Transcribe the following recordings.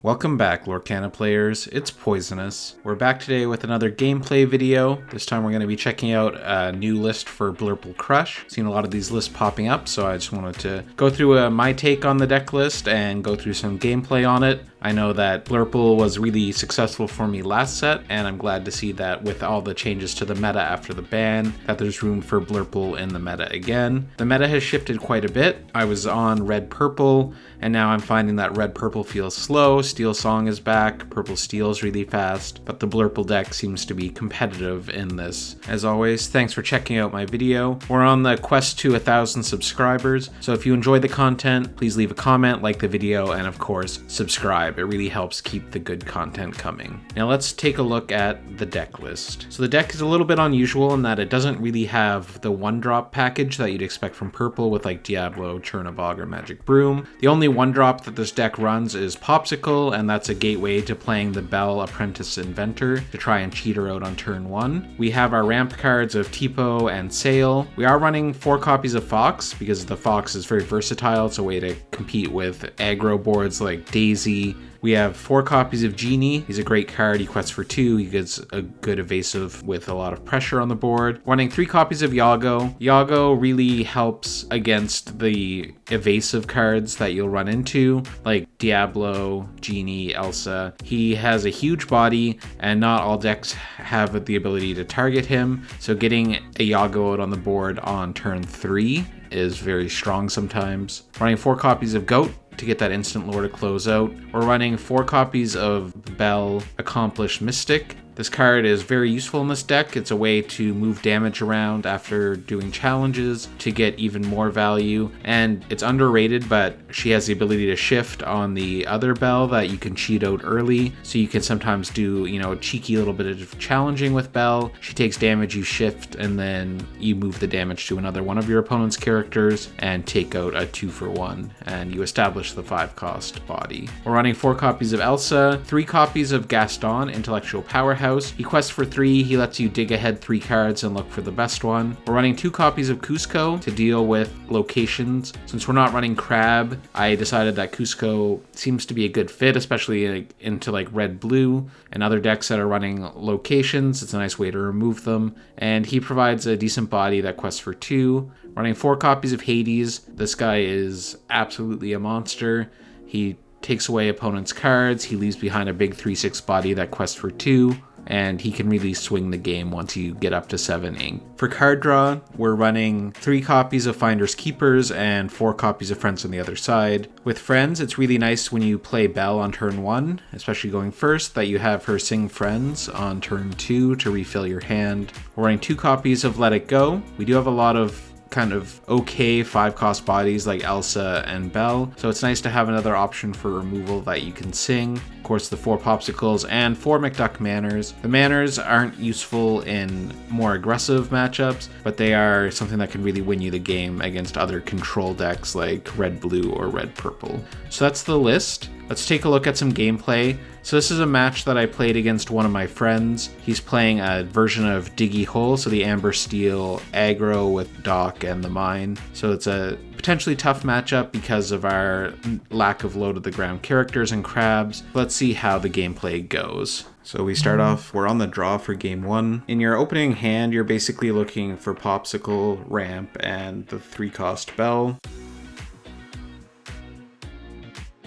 Welcome back, Lorcana players. It's Poisonous. We're back today with another gameplay video. This time we're going to be checking out a new list for Blurple Crush. Seen a lot of these lists popping up, so I just wanted to go through my take on the deck list and go through some gameplay on it. I know that Blurple was really successful for me last set, and I'm glad to see that with all the changes to the meta after the ban, that there's room for Blurple in the meta again. The meta has shifted quite a bit. I was on red-purple, and now I'm finding that red-purple feels slow. Steel Song is back, Purple Steel is really fast, but the Blurple deck seems to be competitive in this. As always, thanks for checking out my video. We're on the quest to 1,000 subscribers, so if you enjoy the content, please leave a comment, like the video, and of course, subscribe. It really helps keep the good content coming. Now let's take a look at the deck list. So the deck is a little bit unusual in that it doesn't really have the one-drop package that you'd expect from Purple with like Diablo, Chernobog, or Magic Broom. The only one-drop that this deck runs is Popsicle, and that's a gateway to playing the Belle Apprentice Inventor to try and cheat her out on turn 1. We have our ramp cards of Tipo and Sail. We are running 4 copies of Fox because the Fox is very versatile. It's a way to compete with aggro boards like Daisy. We have 4 copies of Genie. He's a great card. He quests for 2. He gets a good evasive with a lot of pressure on the board. Running 3 copies of Iago. Iago really helps against the evasive cards that you'll run into, like Diablo, Genie, Elsa. He has a huge body, and not all decks have the ability to target him, so getting a Iago out on the board on turn 3 is very strong sometimes. Running 4 copies of Goat to get that instant lore to close out. We're running 4 copies of Belle, Accomplished Mystic. This card is very useful in this deck. It's a way to move damage around after doing challenges to get even more value, and it's underrated, but she has the ability to shift on the other Belle that you can cheat out early, so you can sometimes do, a cheeky little bit of challenging with Belle. She takes damage, you shift, and then you move the damage to another one of your opponent's characters and take out a 2-for-1, and you establish the 5-cost body. We're running 4 copies of Elsa, 3 copies of Gaston, Intellectual Powerhouse. He quests for 3, he lets you dig ahead 3 cards and look for the best one. We're running 2 copies of Cusco to deal with locations. Since we're not running Crab, I decided that Cusco seems to be a good fit, especially into red-blue and other decks that are running locations. It's a nice way to remove them. And he provides a decent body that quests for 2. Running 4 copies of Hades. This guy is absolutely a monster. He takes away opponent's cards. He leaves behind a big 3/6 body that quests for 2. And he can really swing the game once you get up to 7 ink. For card draw, we're running 3 copies of Finders Keepers and 4 copies of Friends on the other side. With Friends, it's really nice when you play Belle on turn 1, especially going first, that you have her sing Friends on turn 2 to refill your hand. We're running 2 copies of Let It Go. We do have a lot of kind of okay 5-cost bodies like Elsa and Belle, so it's nice to have another option for removal that you can sing. Of course, the 4 Popsicles and 4 McDuck Manors. The Manors aren't useful in more aggressive matchups, but they are something that can really win you the game against other control decks like red-blue or red-purple. So that's the list. Let's take a look at some gameplay. So this is a match that I played against one of my friends. He's playing a version of Diggy Hole, so the Amber Steel Aggro with Dock and the Mine. So it's a potentially tough matchup because of our lack of low to the ground characters and crabs. Let's see how the gameplay goes. So we start off, we're on the draw for game 1. In your opening hand, you're basically looking for Popsicle, Ramp, and the 3-cost Belle.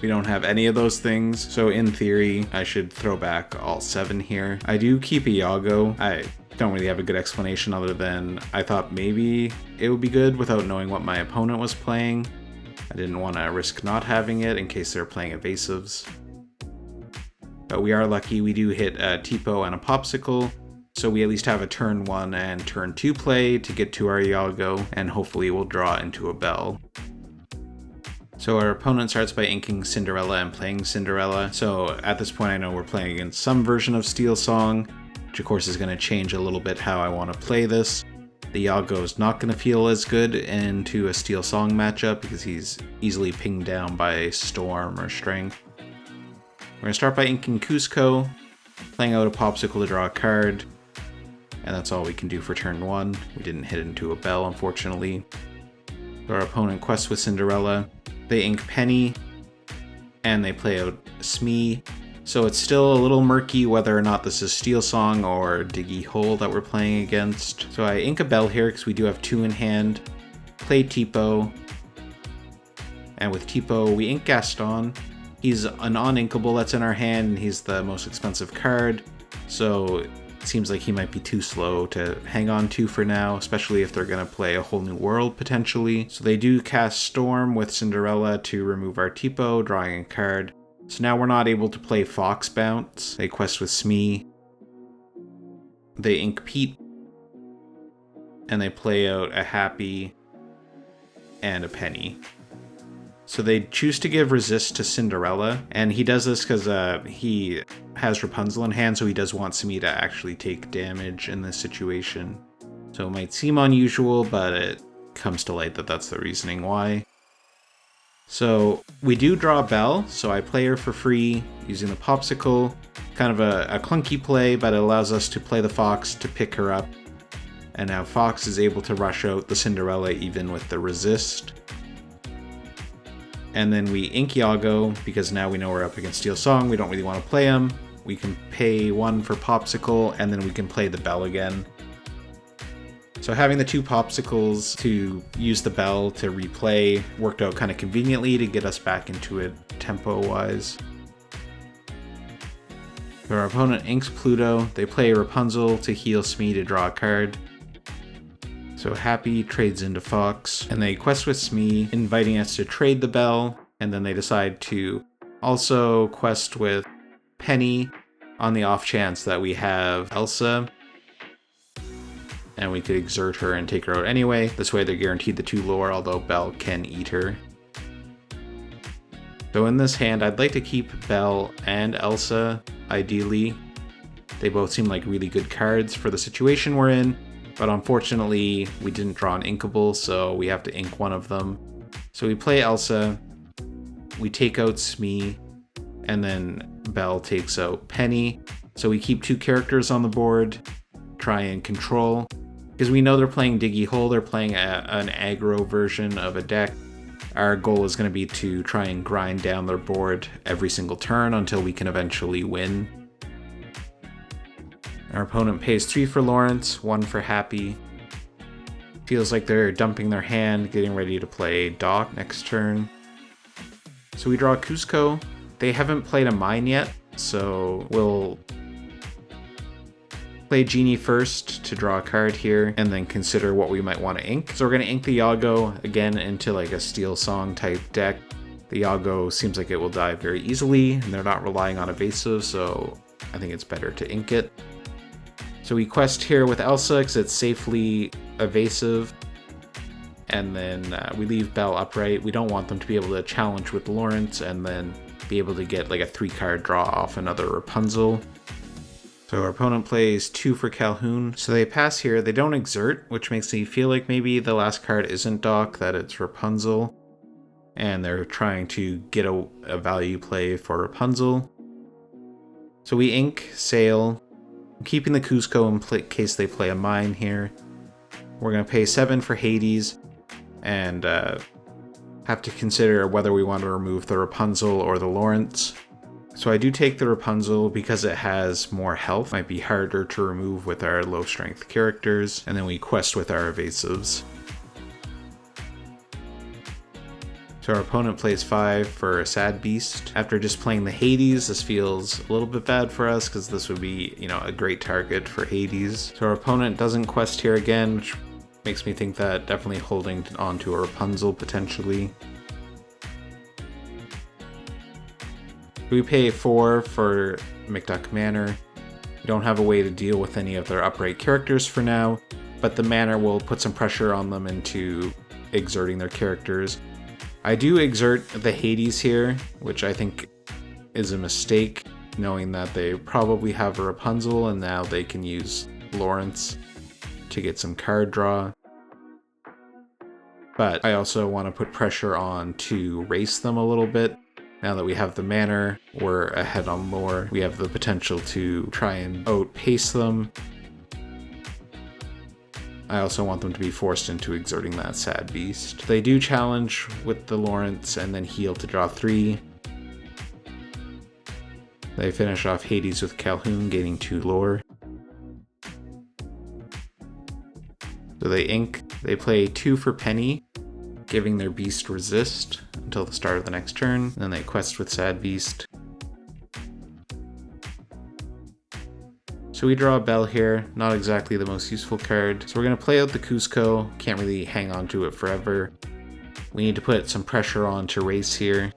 We don't have any of those things, so in theory, I should throw back all 7 here. I do keep Iago. I don't really have a good explanation other than I thought maybe it would be good without knowing what my opponent was playing. I didn't want to risk not having it in case they're playing evasives. But we are lucky, we do hit a Tipo and a Popsicle, so we at least have a turn 1 and turn 2 play to get to our Iago, and hopefully we'll draw into a Belle. So our opponent starts by inking Cinderella and playing Cinderella. So at this point I know we're playing against some version of Steel Song, which of course is going to change a little bit how I want to play this. The Iago is not going to feel as good into a Steel Song matchup because he's easily pinged down by Storm or Strength. We're going to start by inking Cusco, playing out a Popsicle to draw a card, and that's all we can do for turn 1. We didn't hit into a Belle, unfortunately. So our opponent quests with Cinderella. They ink Penny, and they play out Smee. So it's still a little murky whether or not this is Steel Song or Diggy Hole that we're playing against. So I ink a Belle here because we do have 2 in hand. Play Tipo. And with Tipo, we ink Gaston. He's a non-inkable that's in our hand, and he's the most expensive card. So it seems like he might be too slow to hang on to for now, especially if they're going to play a whole new world potentially. So they do cast Storm with Cinderella to remove our Tipo, drawing a card. So now we're not able to play Fox Bounce. They quest with Smee. They ink Pete. And they play out a Happy and a Penny. So they choose to give Resist to Cinderella, and he does this because he has Rapunzel in hand, so he does want Smee to actually take damage in this situation. So it might seem unusual, but it comes to light that that's the reasoning why. So we do draw Belle, so I play her for free using the Popsicle. Kind of a clunky play, but it allows us to play the Fox to pick her up. And now Fox is able to rush out the Cinderella even with the Resist. And then we ink Iago, because now we know we're up against Steel Song, we don't really want to play him. We can pay 1 for Popsicle, and then we can play the Belle again. So having the 2 Popsicles to use the Belle to replay worked out kind of conveniently to get us back into it tempo-wise. So our opponent inks Pluto, they play Rapunzel to heal Smee to draw a card. So Happy trades into Fox, and they quest with Smee, inviting us to trade the Belle, and then they decide to also quest with Penny on the off chance that we have Elsa, and we could exert her and take her out anyway. This way they're guaranteed the 2 lore, although Belle can eat her. So in this hand, I'd like to keep Belle and Elsa, ideally. They both seem like really good cards for the situation we're in. But unfortunately, we didn't draw an inkable, so we have to ink one of them. So we play Elsa, we take out Smee, and then Belle takes out Penny. So we keep 2 characters on the board, try and control. Because we know they're playing Diggy Hole, they're playing an aggro version of a deck. Our goal is going to be to try and grind down their board every single turn until we can eventually win. Our opponent pays 3 for Lawrence, 1 for Happy. Feels like they're dumping their hand, getting ready to play Doc next turn. So we draw Cusco. They haven't played a mine yet, so we'll play Genie first to draw a card here, and then consider what we might want to ink. So we're going to ink the Iago again into like a Steel Song type deck. The Iago seems like it will die very easily, and they're not relying on Evasive, so I think it's better to ink it. So we quest here with Elsa because it's safely evasive, and then we leave Belle upright. We don't want them to be able to challenge with Lawrence and then be able to get like a 3-card draw off another Rapunzel. So our opponent plays 2 for Calhoun. So they pass here, they don't exert, which makes me feel like maybe the last card isn't Doc, that it's Rapunzel. And they're trying to get a value play for Rapunzel. So we ink Sail. I'm keeping the Cusco in case they play a mine here. We're going to pay 7 for Hades, and have to consider whether we want to remove the Rapunzel or the Lawrence. So I do take the Rapunzel because it has more health. Might be harder to remove with our low strength characters, and then we quest with our evasives. So our opponent plays 5 for a Sad Beast. After just playing the Hades, this feels a little bit bad for us because this would be, a great target for Hades. So our opponent doesn't quest here again, which makes me think that definitely holding on to a Rapunzel potentially. We pay 4 for McDuck Manor. We don't have a way to deal with any of their upright characters for now, but the Manor will put some pressure on them into exerting their characters. I do exert the Hades here, which I think is a mistake, knowing that they probably have a Rapunzel and now they can use Lawrence to get some card draw. But I also want to put pressure on to race them a little bit. Now that we have the Manor, we're ahead on lore. We have the potential to try and outpace them. I also want them to be forced into exerting that Sad Beast. They do challenge with the Lawrence and then heal to draw 3. They finish off Hades with Calhoun, gaining 2 lore. So they ink, they play 2 for Penny, giving their beast resist until the start of the next turn. Then they quest with Sad Beast. So we draw a Belle here, not exactly the most useful card. So we're going to play out the Cusco, can't really hang on to it forever. We need to put some pressure on to race here.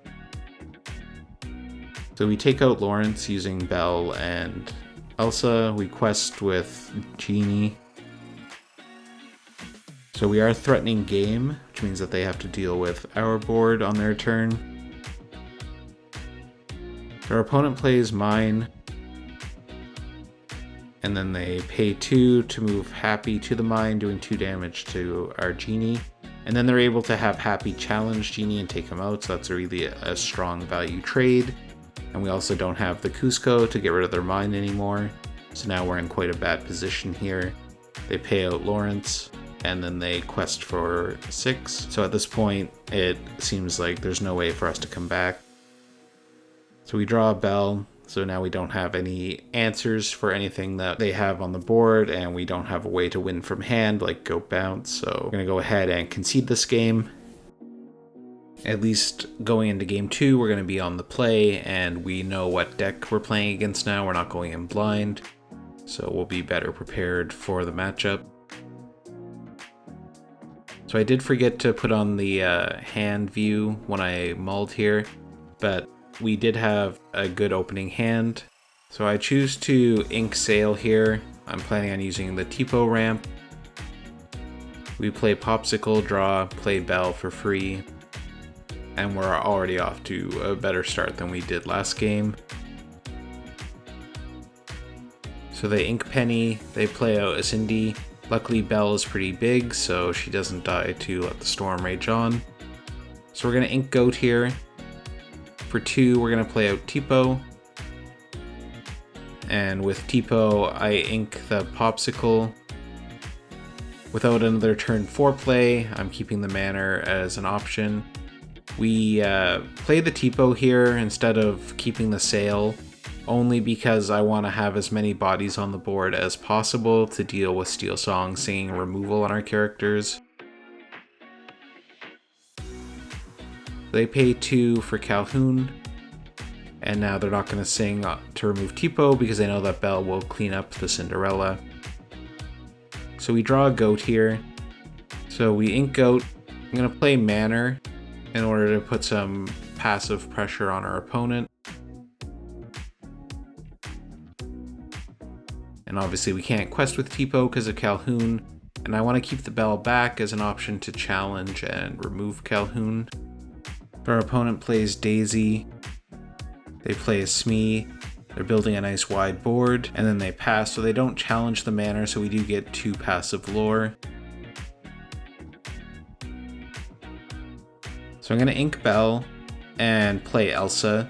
So we take out Lawrence using Belle and Elsa. We quest with Genie. So we are threatening game, which means that they have to deal with our board on their turn. Our opponent plays mine. And then they pay 2 to move Happy to the mine, doing 2 damage to our Genie. And then they're able to have Happy challenge Genie and take him out, so that's really a strong value trade. And we also don't have the Cusco to get rid of their mine anymore. So now we're in quite a bad position here. They pay out Lawrence, and then they quest for 6. So at this point, it seems like there's no way for us to come back. So we draw a Belle. So now we don't have any answers for anything that they have on the board, and we don't have a way to win from hand, like go bounce. So we're going to go ahead and concede this game. At least going into game 2, we're going to be on the play, and we know what deck we're playing against now. We're not going in blind, so we'll be better prepared for the matchup. So I did forget to put on the hand view when I mulled here, but we did have a good opening hand. So I choose to ink Sail here. I'm planning on using the Tipo ramp. We play Popsicle, draw, play Belle for free. And we're already off to a better start than we did last game. So they ink Penny, they play out a Cindy. Luckily Belle is pretty big, so she doesn't die to let the storm rage on. So we're gonna ink Goat here. For 2, we're going to play out Tipo. And with Tipo, I ink the Popsicle. Without another turn 4 play, I'm keeping the Manor as an option. We play the Tipo here instead of keeping the Sail, only because I want to have as many bodies on the board as possible to deal with Steel Song singing removal on our characters. They pay 2 for Calhoun, and now they're not going to sing to remove Tipo because they know that Belle will clean up the Cinderella. So we draw a Goat here. So we ink Goat. I'm going to play Manor in order to put some passive pressure on our opponent. And obviously we can't quest with Tipo because of Calhoun, and I want to keep the Belle back as an option to challenge and remove Calhoun. Our opponent plays Daisy, they play a Smee, they're building a nice wide board, and then they pass, so they don't challenge the Manor, so we do get 2 passive lore. So I'm going to ink Belle and play Elsa.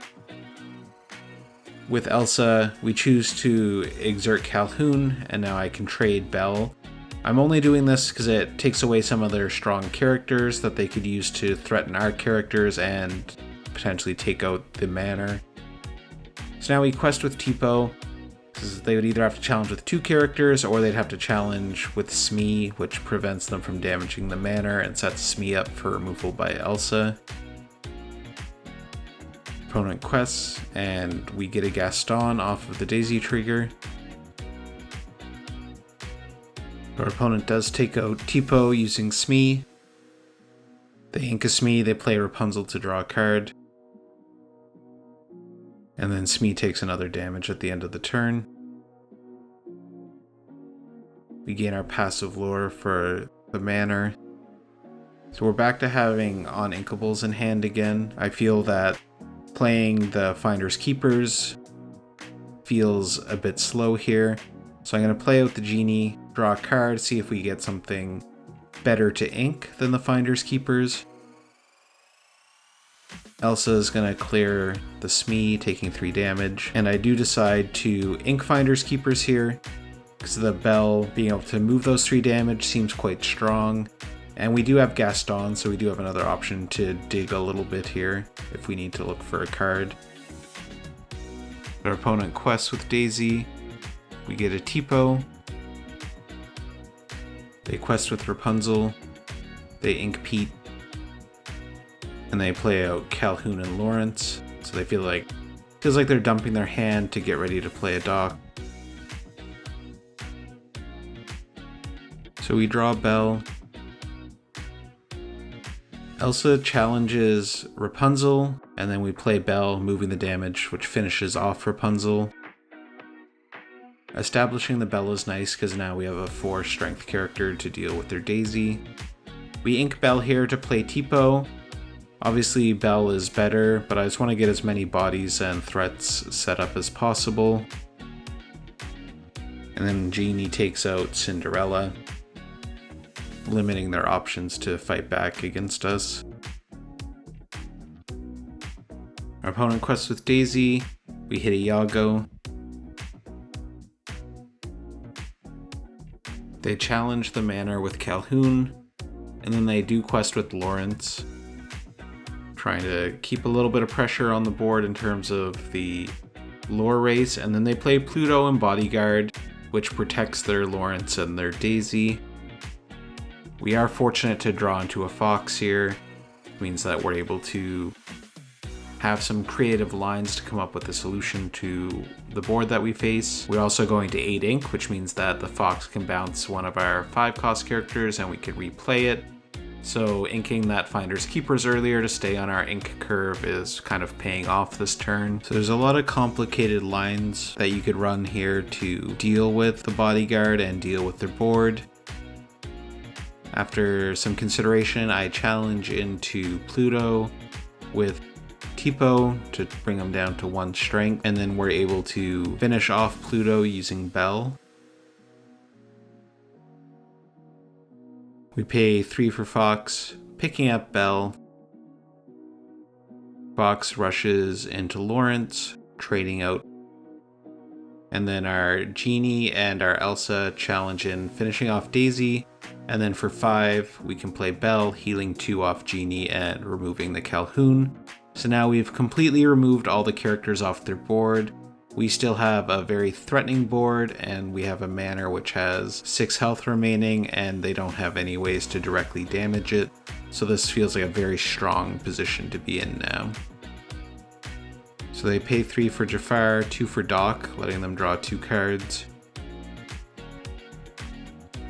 With Elsa, we choose to exert Calhoun, and now I can trade Belle. I'm only doing this because it takes away some of their strong characters that they could use to threaten our characters and potentially take out the Manor. So now we quest with Tipo, because they would either have to challenge with 2 characters or they'd have to challenge with Smee, which prevents them from damaging the Manor and sets Smee up for removal by Elsa. Opponent quests, and we get a Gaston off of the Daisy trigger. Our opponent does take out Tipo using Smee. They ink a Smee, they play Rapunzel to draw a card. And then Smee takes another damage at the end of the turn. We gain our passive lore for the Manor. So we're back to having on-inkables in hand again. I feel that playing the Finders Keepers feels a bit slow here. So I'm going to play out the Genie, draw a card, see if we get something better to ink than the Finders Keepers. Elsa is going to clear the Smee, taking 3 damage. And I do decide to ink Finders Keepers here, because the Belle being able to move those 3 damage seems quite strong. And we do have Gaston, so we do have another option to dig a little bit here if we need to look for a card. Our opponent quests with Daisy. We get a Tipo. They quest with Rapunzel. They ink Pete. And they play out Calhoun and Lawrence. So they feels like they're dumping their hand to get ready to play a dock. So we draw Belle. Elsa challenges Rapunzel, and then we play Belle, moving the damage, which finishes off Rapunzel. Establishing the Belle is nice because now we have a 4 strength character to deal with their Daisy. We ink Belle here to play Tipo. Obviously Belle is better, but I just want to get as many bodies and threats set up as possible. And then Genie takes out Cinderella, limiting their options to fight back against us. Our opponent quests with Daisy. We hit Iago. They challenge the manor with Calhoun, and then they do quest with Lawrence, trying to keep a little bit of pressure on the board in terms of the lore race, and then they play Pluto and Bodyguard, which protects their Lawrence and their Daisy. We are fortunate to draw into a fox here. It means that we're able to have some creative lines to come up with a solution to the board that we face. We're also going to 8 ink, which means that the fox can bounce one of our 5 cost characters and we could replay it. So inking that Finders Keepers earlier to stay on our ink curve is kind of paying off this turn. So there's a lot of complicated lines that you could run here to deal with the Bodyguard and deal with their board. After some consideration, I challenge into Pluto with Tipo to bring him down to 1 strength, and then we're able to finish off Pluto using Belle. We pay 3 for Fox, picking up Belle. Fox rushes into Lawrence, trading out. And then our Genie and our Elsa challenge in, finishing off Daisy. And then for 5, we can play Belle, healing 2 off Genie and removing the Calhoun. So now we've completely removed all the characters off their board. We still have a very threatening board, and we have a manor which has 6 health remaining, and they don't have any ways to directly damage it. So this feels like a very strong position to be in now. So they pay 3 for Jafar, 2 for Doc, letting them draw 2 cards.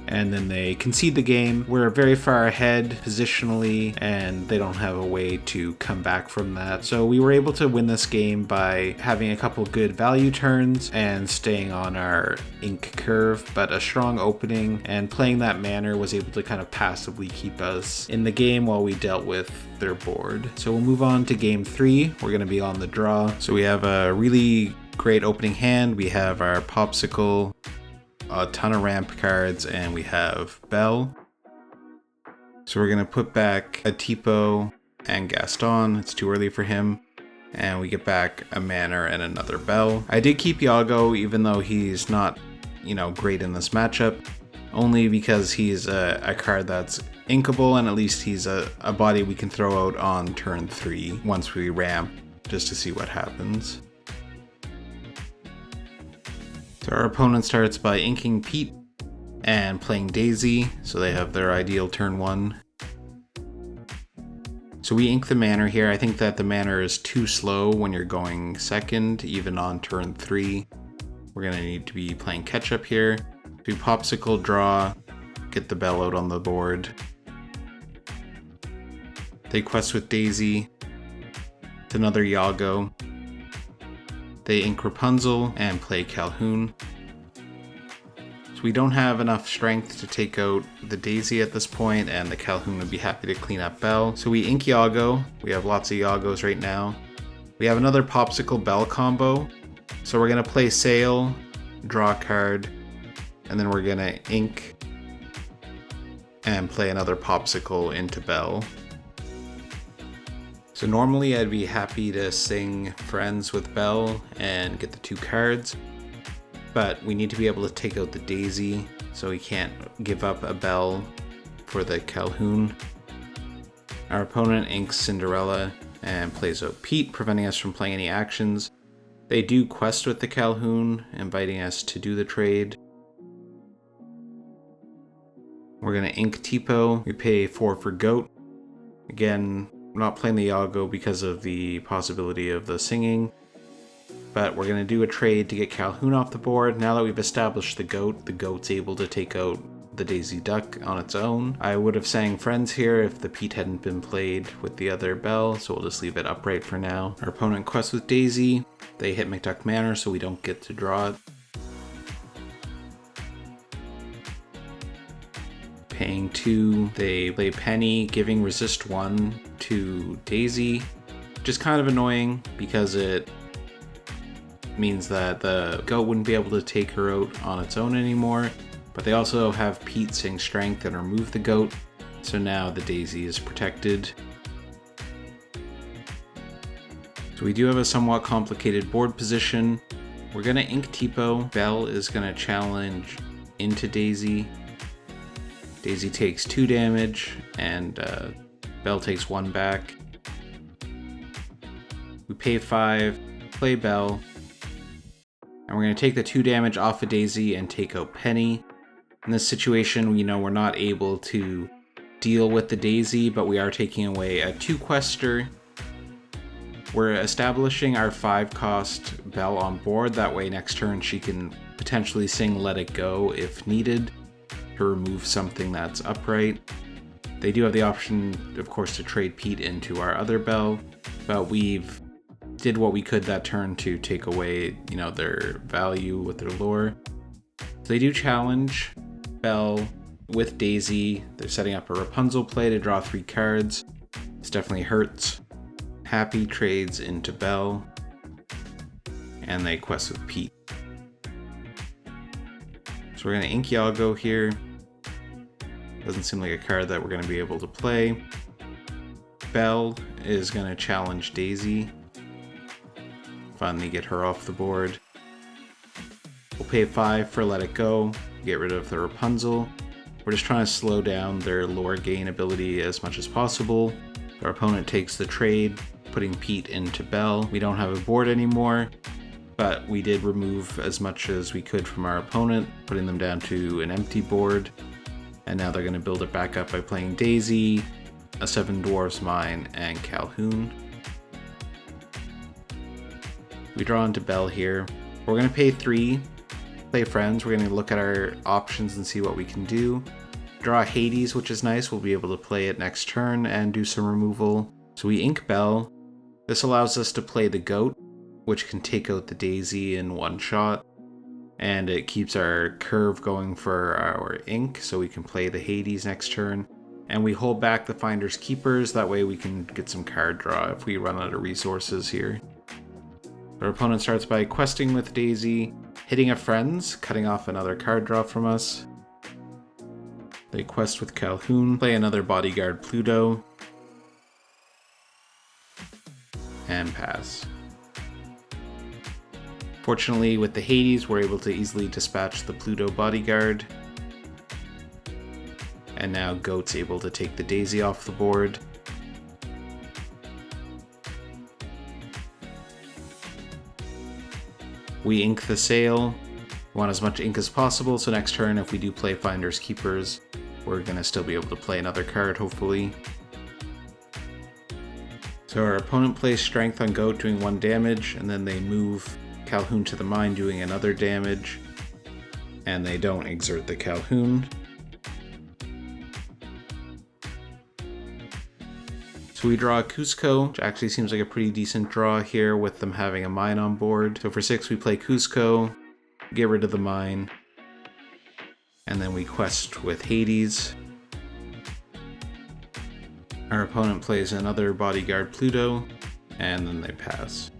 And then they concede the game. We're very far ahead positionally, and they don't have a way to come back from that. So we were able to win this game by having a couple good value turns and staying on our ink curve, but a strong opening and playing that manor was able to kind of passively keep us in the game while we dealt with their board. So we'll move on to game 3. We're going to be on the draw. So we have a really great opening hand. We have our Popsicle, a ton of ramp cards, and we have Belle. So we're going to put back a Tipo and Gaston. It's too early for him. And we get back a manor and another Belle. I did keep Iago, even though he's not, great in this matchup, only because he's a card that's inkable, and at least he's a body we can throw out on turn 3 once we ramp, just to see what happens. So our opponent starts by inking Pete and playing Daisy, so they have their ideal turn 1. So we ink the manor here. I think that the manor is too slow when you're going second, even on turn 3. We're going to need to be playing catch up here. Do Popsicle, draw, get the Belle out on the board. They quest with Daisy. It's another Iago. They ink Rapunzel and play Calhoun. So we don't have enough strength to take out the Daisy at this point, and the Calhoun would be happy to clean up Belle. So we ink Iago. We have lots of Iagos right now. We have another Popsicle Belle combo. So we're going to play Sail, draw a card, and then we're going to ink and play another Popsicle into Belle. So normally I'd be happy to sing Friends with Belle and get the 2 cards, but we need to be able to take out the Daisy, so we can't give up a Belle for the Calhoun. Our opponent inks Cinderella and plays out Pete, preventing us from playing any actions. They do quest with the Calhoun, inviting us to do the trade. We're going to ink Tipo. We pay 4 for Goat. Again, we're not playing the Iago because of the possibility of the singing. But we're going to do a trade to get Calhoun off the board. Now that we've established the Goat's able to take out the Daisy Duck on its own. I would have sang Friends here if the Pete hadn't been played with the other Belle, so we'll just leave it upright for now. Our opponent quests with Daisy. They hit McDuck Manor, so we don't get to draw it. Paying 2, they play Penny, giving resist 1 to Daisy, which is kind of annoying because it means that the Goat wouldn't be able to take her out on its own anymore. But they also have Pete sing Strength and remove the Goat, so now the Daisy is protected. So we do have a somewhat complicated board position. We're going to ink Tipo. Belle is going to challenge into Daisy. Daisy takes 2 damage, and Belle takes 1 back. We pay 5, play Belle, and we're going to take the 2 damage off of Daisy and take out Penny. In this situation, we're not able to deal with the Daisy, but we are taking away a 2-quester. We're establishing our 5-cost Belle on board. That way next turn she can potentially sing Let It Go if needed to remove something that's upright. They do have the option, of course, to trade Pete into our other Belle, but we've did what we could that turn to take away, their value with their lore. So they do challenge Belle with Daisy. They're setting up a Rapunzel play to draw 3 cards. This definitely hurts. Happy trades into Belle, and they quest with Pete. So we're going to ink Iago here. Doesn't seem like a card that we're going to be able to play. Belle is going to challenge Daisy. Finally get her off the board. We'll pay 5 for Let It Go, get rid of the Rapunzel. We're just trying to slow down their lore gain ability as much as possible. Our opponent takes the trade, putting Pete into Belle. We don't have a board anymore, but we did remove as much as we could from our opponent, putting them down to an empty board. And now they're going to build it back up by playing Daisy, a 7 Dwarfs Mine, and Calhoun. We draw into Belle here. We're going to pay 3, play Friends. We're going to look at our options and see what we can do. Draw Hades, which is nice. We'll be able to play it next turn and do some removal. So we ink Belle. This allows us to play the Goat, which can take out the Daisy in 1 shot. And it keeps our curve going for our ink, so we can play the Hades next turn. And we hold back the Finder's Keepers, that way we can get some card draw if we run out of resources here. Our opponent starts by questing with Daisy, hitting a Friends, cutting off another card draw from us. They quest with Calhoun, play another Bodyguard Pluto, and pass. Fortunately, with the Hades, we're able to easily dispatch the Pluto Bodyguard. And now Goat's able to take the Daisy off the board. We ink the Sail. We want as much ink as possible, so next turn if we do play Finder's Keepers, we're going to still be able to play another card, hopefully. So our opponent plays Strength on Goat, doing 1 damage, and then they move Calhoun to the mine, doing another damage, and they don't exert the Calhoun. So we draw Cusco, which actually seems like a pretty decent draw here with them having a mine on board. So for 6 we play Cusco, get rid of the mine, and then we quest with Hades. Our opponent plays another Bodyguard Pluto, and then they pass.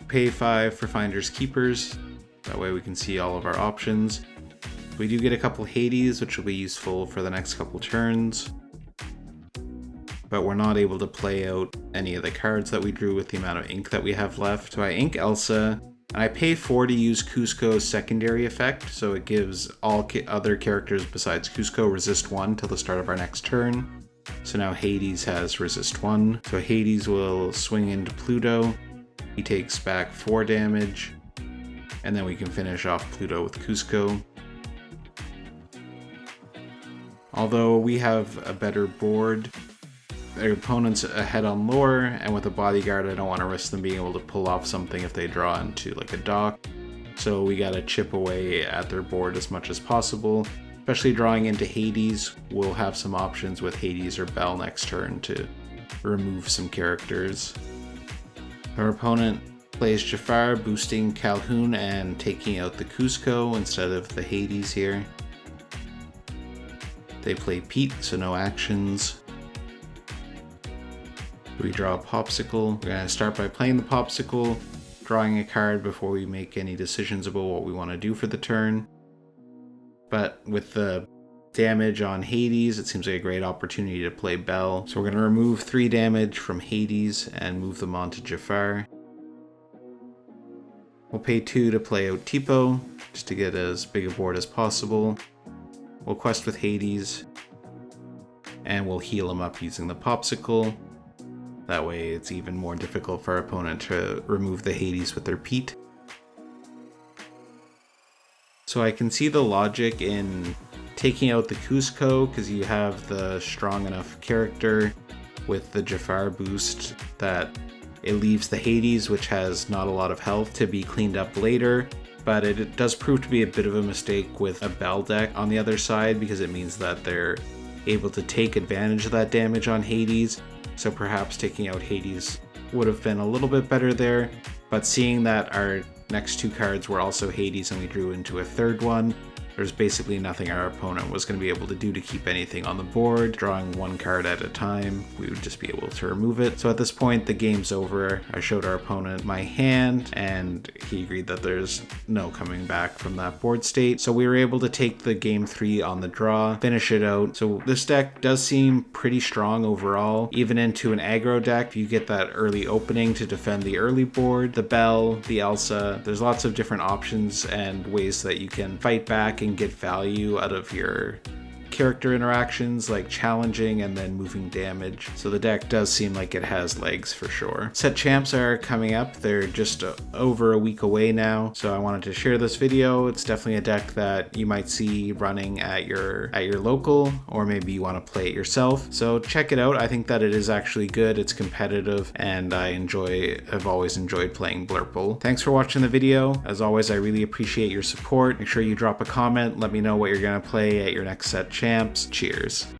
Pay 5 for Finder's Keepers, that way we can see all of our options. We do get a couple Hades, which will be useful for the next couple turns, but we're not able to play out any of the cards that we drew with the amount of ink that we have left. So I ink Elsa, and I pay 4 to use Cusco's secondary effect, so it gives all other characters besides Cusco resist 1 till the start of our next turn. So now Hades has resist 1. So Hades will swing into Pluto. He takes back 4 damage. And then we can finish off Pluto with Cusco. Although we have a better board, their opponent's ahead on lore, and with a bodyguard I don't want to risk them being able to pull off something if they draw into like a dock. So we gotta chip away at their board as much as possible. Especially drawing into Hades, we'll have some options with Hades or Belle next turn to remove some characters. Our opponent plays Jafar, boosting Calhoun and taking out the Cusco instead of the Hades here. They play Pete, so no actions. We draw a Popsicle. We're going to start by playing the Popsicle, drawing a card before we make any decisions about what we want to do for the turn. But with the damage on Hades, it seems like a great opportunity to play Belle. So we're going to remove 3 damage from Hades and move them on to Jafar. We'll pay 2 to play out Tipo, just to get as big a board as possible. We'll quest with Hades, and we'll heal him up using the Popsicle. That way it's even more difficult for our opponent to remove the Hades with their Pete. So I can see the logic in taking out the Cusco, because you have the strong enough character with the Jafar boost that it leaves the Hades, which has not a lot of health, to be cleaned up later. But it does prove to be a bit of a mistake with a Belle deck on the other side, because it means that they're able to take advantage of that damage on Hades. So perhaps taking out Hades would have been a little bit better there. But seeing that our next 2 cards were also Hades and we drew into a 3rd one, there's basically nothing our opponent was going to be able to do to keep anything on the board. Drawing 1 card at a time, we would just be able to remove it. So at this point, the game's over. I showed our opponent my hand, and he agreed that there's no coming back from that board state. So we were able to take the game 3 on the draw, finish it out. So this deck does seem pretty strong overall. Even into an aggro deck, you get that early opening to defend the early board. The Belle, the Elsa, there's lots of different options and ways that you can fight back and get value out of your character interactions, like challenging and then moving damage. So the deck does seem like it has legs for sure. Set champs are coming up. They're just over a week away now, so I wanted to share this video. It's definitely a deck that you might see running at your local, or maybe you want to play it yourself. So check it out. I think that it is actually good. It's competitive, and I've always enjoyed playing Blurple. Thanks for watching the video. As always, I really appreciate your support. Make sure you drop a comment. Let me know what you're gonna play at your next set champs. Cheers.